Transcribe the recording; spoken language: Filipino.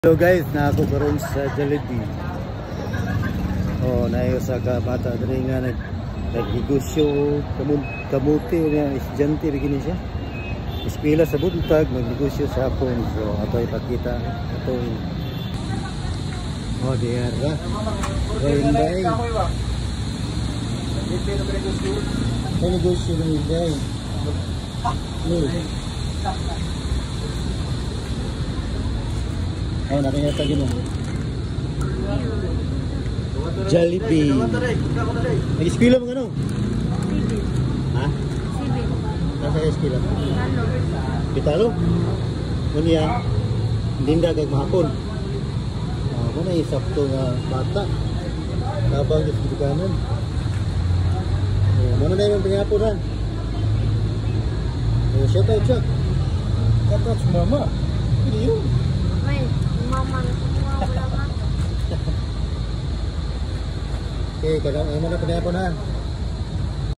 Hello guys, na ako karon sa Jollibee. Oh, nayo sa bata diri nga nagnegosyo kamuti niya estudyante begini siya. Eskwela sa buntag nagnegosyo sa hapon. So ato ipakita ato. Oh, diara. Inday. Ano negosyo ng Inday? Oh, nakita tagi mo. Jollibee. Nag-eskwela mo ano? Civil. Ha? Civil. Nasa eskwela? Talo. Pitalo? Unya, dinda kag mahapon. Mo na isakto nga bata. Tabang sa dukanan. Mo na yung pangapon ha. Shout out siya. Shout out sa mama. Hindi yun. May, mama na semua mama. Okay, kadang ano na pangapon ha.